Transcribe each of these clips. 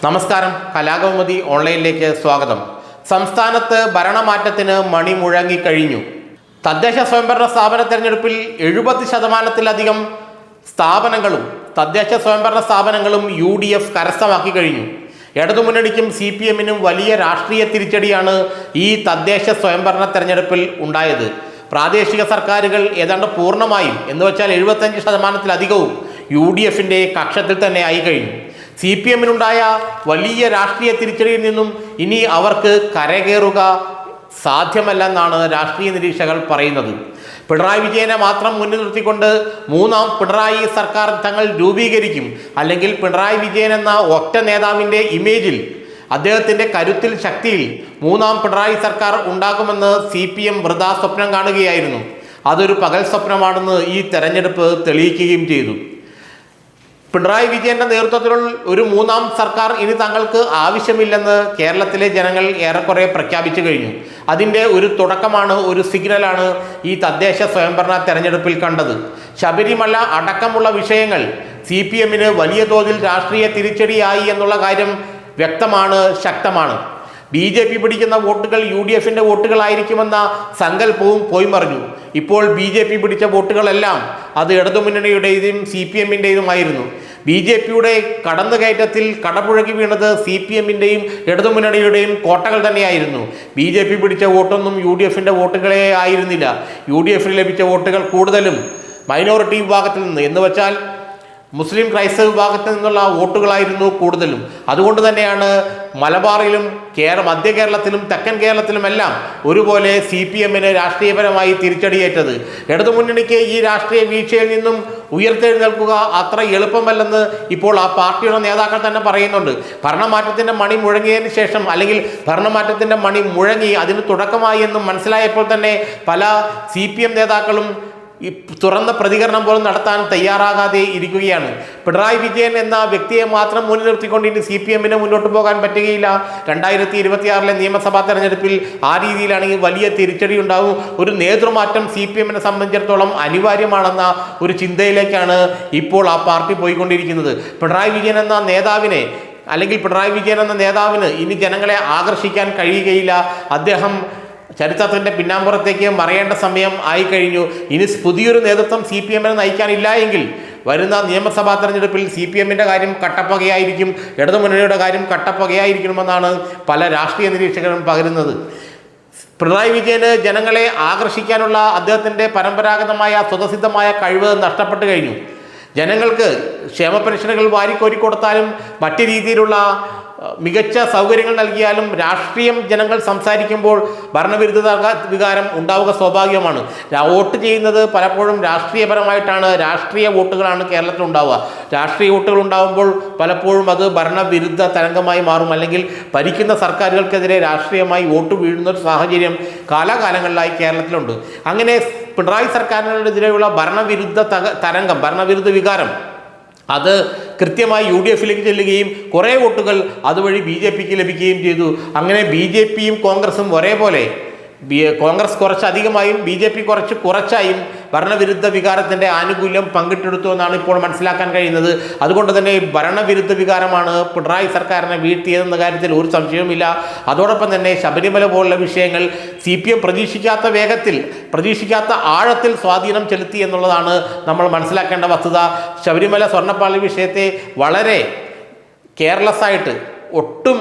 നമസ്കാരം, കലാകൗമുദി ഓൺലൈനിലേക്ക് സ്വാഗതം. സംസ്ഥാനത്ത് ഭരണമാറ്റത്തിന് മണി മുഴങ്ങിക്കഴിഞ്ഞു. തദ്ദേശ സ്വയംഭരണ സ്ഥാപന തെരഞ്ഞെടുപ്പിൽ 70% സ്ഥാപനങ്ങളും തദ്ദേശ സ്വയംഭരണ സ്ഥാപനങ്ങളും UDF കരസ്ഥമാക്കി കഴിഞ്ഞു. ഇടതുമുന്നണിക്കും CPM-നും വലിയ രാഷ്ട്രീയ തിരിച്ചടിയാണ് ഈ തദ്ദേശ സ്വയംഭരണ തെരഞ്ഞെടുപ്പിൽ ഉണ്ടായത്. പ്രാദേശിക സർക്കാരുകൾ ഏതാണ്ട് പൂർണ്ണമായും എന്നുവെച്ചാൽ 75%-ലധികവും UDF-ന്റെ കക്ഷത്തിൽ തന്നെ ആയി കഴിഞ്ഞു. CPM-നുണ്ടായ വലിയ രാഷ്ട്രീയ തിരിച്ചടിയിൽ നിന്നും ഇനി അവർക്ക് കരകയറുക സാധ്യമല്ലെന്നാണ് രാഷ്ട്രീയ നിരീക്ഷകർ പറയുന്നത്. പിണറായി വിജയനെ മാത്രം മുന്നിൽ നിർത്തിക്കൊണ്ട് മൂന്നാം പിണറായി സർക്കാർ തങ്ങൾ രൂപീകരിക്കും, അല്ലെങ്കിൽ പിണറായി വിജയൻ എന്ന ഒറ്റ നേതാവിൻ്റെ ഇമേജിൽ, അദ്ദേഹത്തിൻ്റെ കരുത്തിൽ, ശക്തിയിൽ മൂന്നാം പിണറായി സർക്കാർ ഉണ്ടാകുമെന്ന് CPM വൃഥാ സ്വപ്നം കാണുകയായിരുന്നു. അതൊരു പകൽ സ്വപ്നമാണെന്ന് ഈ തെരഞ്ഞെടുപ്പ് തെളിയിക്കുകയും ചെയ്തു. പിണറായി വിജയന്റെ നേതൃത്വത്തിലുള്ള ഒരു മൂന്നാം സർക്കാർ ഇനി തങ്ങൾക്ക് ആവശ്യമില്ലെന്ന് കേരളത്തിലെ ജനങ്ങൾ ഏറെക്കുറെ പ്രഖ്യാപിച്ചു കഴിഞ്ഞു. അതിൻ്റെ ഒരു തുടക്കമാണ്, ഒരു സിഗ്നലാണ് ഈ തദ്ദേശ സ്വയംഭരണ തെരഞ്ഞെടുപ്പിൽ കണ്ടത്. ശബരിമല അടക്കമുള്ള വിഷയങ്ങൾ CPM-ന് വലിയ തോതിൽ രാഷ്ട്രീയ തിരിച്ചടിയായി എന്നുള്ള കാര്യം വ്യക്തമാണ്, ശക്തമാണ്. BJP പിടിക്കുന്ന വോട്ടുകൾ UDF-ന്റെ വോട്ടുകളായിരിക്കുമെന്ന സങ്കല്പവും പോയി മറിഞ്ഞു. ഇപ്പോൾ BJP പിടിച്ച വോട്ടുകളെല്ലാം അത് ഇടതുമുന്നണിയുടേതും CPM-ന്റേതുമായിരുന്നു. BJP-യുടെ കടന്നുകയറ്റത്തിൽ കടപുഴകി വീണത് CPM-ന്റെയും ഇടതുമുന്നണിയുടെയും കോട്ടകൾ തന്നെയായിരുന്നു. BJP പിടിച്ച വോട്ടൊന്നും UDF-ന്റെ വോട്ടുകളെ ആയിരുന്നില്ല. UDF-ന് ലഭിച്ച വോട്ടുകൾ കൂടുതലും മൈനോറിറ്റി വിഭാഗത്തിൽ നിന്ന്, എന്ന് വെച്ചാൽ മുസ്ലിം ക്രൈസ്തവ വിഭാഗത്തിൽ നിന്നുള്ള വോട്ടുകളായിരുന്നു കൂടുതലും. അതുകൊണ്ട് തന്നെയാണ് മലബാറിലും മധ്യ കേരളത്തിലും തെക്കൻ കേരളത്തിലുമെല്ലാം ഒരുപോലെ CPM-ന് രാഷ്ട്രീയപരമായി തിരിച്ചടിയേറ്റത്. ഇടതുമുന്നണിക്ക് ഈ രാഷ്ട്രീയ വീഴ്ചയിൽ നിന്നും ഉയർത്തെഴുന്നേൽക്കുക അത്ര എളുപ്പമല്ലെന്ന് ഇപ്പോൾ ആ പാർട്ടിയുടെ നേതാക്കൾ തന്നെ പറയുന്നുണ്ട്. ഭരണമാറ്റത്തിൻ്റെ മണി മുഴങ്ങിയതിന് ശേഷം, അല്ലെങ്കിൽ ഭരണമാറ്റത്തിൻ്റെ മണി മുഴങ്ങി അതിന് തുടക്കമായി എന്നും മനസ്സിലായപ്പോൾ തന്നെ പല CPM നേതാക്കളും ഈ തുറന്ന പ്രതികരണം പോലും നടത്താൻ തയ്യാറാകാതെ ഇരിക്കുകയാണ്. പിണറായി വിജയൻ എന്ന വ്യക്തിയെ മാത്രം മുന്നിൽ നിർത്തിക്കൊണ്ട് ഇനി CPM-ന് മുന്നോട്ട് പോകാൻ പറ്റുകയില്ല. 2026 നിയമസഭാ തെരഞ്ഞെടുപ്പിൽ ആ രീതിയിലാണെങ്കിൽ വലിയ തിരിച്ചടി ഉണ്ടാവും. ഒരു നേതൃമാറ്റം CPM-നെ സംബന്ധിച്ചിടത്തോളം അനിവാര്യമാണെന്ന ഒരു ചിന്തയിലേക്കാണ് ഇപ്പോൾ ആ പാർട്ടി പോയിക്കൊണ്ടിരിക്കുന്നത്. പിണറായി വിജയൻ എന്ന നേതാവിനെ, അല്ലെങ്കിൽ പിണറായി വിജയൻ എന്ന നേതാവിന് ഇനി ജനങ്ങളെ ആകർഷിക്കാൻ കഴിയുകയില്ല. അദ്ദേഹം ചരിത്രത്തിൻ്റെ പിന്നാമ്പുറത്തേക്ക് മറയേണ്ട സമയം ആയിക്കഴിഞ്ഞു. ഇനി പുതിയൊരു നേതൃത്വം CPM-നെ നയിക്കാനില്ല എങ്കിൽ വരുന്ന നിയമസഭാ തെരഞ്ഞെടുപ്പിൽ CPM-ന്റെ കാര്യം കട്ടപ്പകയായിരിക്കും, ഇടതുമുന്നണിയുടെ കാര്യം കട്ടപ്പകയായിരിക്കണമെന്നാണ് പല രാഷ്ട്രീയ നിരീക്ഷകരും പകരുന്നത്. പിണറായി വിജയന് ജനങ്ങളെ ആകർഷിക്കാനുള്ള അദ്ദേഹത്തിൻ്റെ പരമ്പരാഗതമായ സ്വതസിദ്ധമായ കഴിവ് നഷ്ടപ്പെട്ടു കഴിഞ്ഞു. ജനങ്ങൾക്ക് ക്ഷേമ പെൻഷനുകൾ വാരിക്കോരി കൊടുത്താലും മറ്റു രീതിയിലുള്ള മികച്ച സൗകര്യങ്ങൾ നൽകിയാലും രാഷ്ട്രീയം ജനങ്ങൾ സംസാരിക്കുമ്പോൾ ഭരണവിരുദ്ധ വികാരം ഉണ്ടാവുക സ്വാഭാവികമാണ്. വോട്ട് ചെയ്യുന്നത് പലപ്പോഴും രാഷ്ട്രീയപരമായിട്ടാണ്. രാഷ്ട്രീയ വോട്ടുകളാണ് കേരളത്തിൽ ഉണ്ടാവുക. രാഷ്ട്രീയ വോട്ടുകൾ ഉണ്ടാകുമ്പോൾ പലപ്പോഴും അത് ഭരണവിരുദ്ധ തരംഗമായി മാറും, അല്ലെങ്കിൽ ഭരിക്കുന്ന സർക്കാരുകൾക്കെതിരെ രാഷ്ട്രീയമായി വോട്ട് വീഴുന്ന ഒരു സാഹചര്യം കാലാകാലങ്ങളിലായി കേരളത്തിലുണ്ട്. അങ്ങനെ പിണറായി സർക്കാരിനെതിരെയുള്ള ഭരണവിരുദ്ധ തരംഗം, ഭരണവിരുദ്ധ വികാരം അത് കൃത്യമായി UDF-ലേക്ക് ചെല്ലുകയും കുറേ വോട്ടുകൾ അതുവഴി BJP-ക്ക് ലഭിക്കുകയും ചെയ്തു. അങ്ങനെ BJP-യും കോൺഗ്രസും ഒരേപോലെ, കോൺഗ്രസ് കുറച്ചധികമായും BJP കുറച്ചായും ഭരണവിരുദ്ധ വികാരത്തിൻ്റെ ആനുകൂല്യം പങ്കിട്ടെടുത്തു എന്നാണ് ഇപ്പോൾ മനസ്സിലാക്കാൻ കഴിയുന്നത്. അതുകൊണ്ട് തന്നെ ഭരണവിരുദ്ധ വികാരമാണ് പിണറായി സർക്കാരിനെ വീഴ്ത്തിയതെന്ന കാര്യത്തിൽ ഒരു സംശയവുമില്ല. അതോടൊപ്പം തന്നെ ശബരിമല പോലുള്ള വിഷയങ്ങൾ CPM പ്രതീക്ഷിക്കാത്ത വേഗത്തിൽ, പ്രതീക്ഷിക്കാത്ത ആഴത്തിൽ സ്വാധീനം ചെലുത്തി എന്നുള്ളതാണ് നമ്മൾ മനസ്സിലാക്കേണ്ട വസ്തുത. ശബരിമല സ്വർണ്ണപ്പാളി വിഷയത്തെ വളരെ കെയർലെസ്സായിട്ട്, ഒട്ടും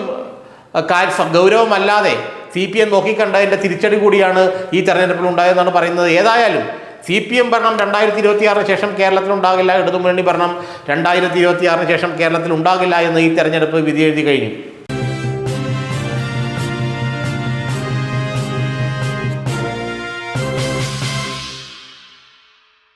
ഗൗരവമല്ലാതെ CPM നോക്കിക്കണ്ടതിൻ്റെ തിരിച്ചടി കൂടിയാണ് ഈ തെരഞ്ഞെടുപ്പിൽ ഉണ്ടായതെന്നാണ് പറയുന്നത്. ഏതായാലും CPM ഭരണം 2026 ശേഷം കേരളത്തിൽ ഉണ്ടാകില്ല, ഇടതുമുന്നണി ഭരണം 2026 ശേഷം കേരളത്തിൽ ഉണ്ടാകില്ല എന്ന് ഈ തെരഞ്ഞെടുപ്പ് വിധിയെഴുതി കഴിഞ്ഞു.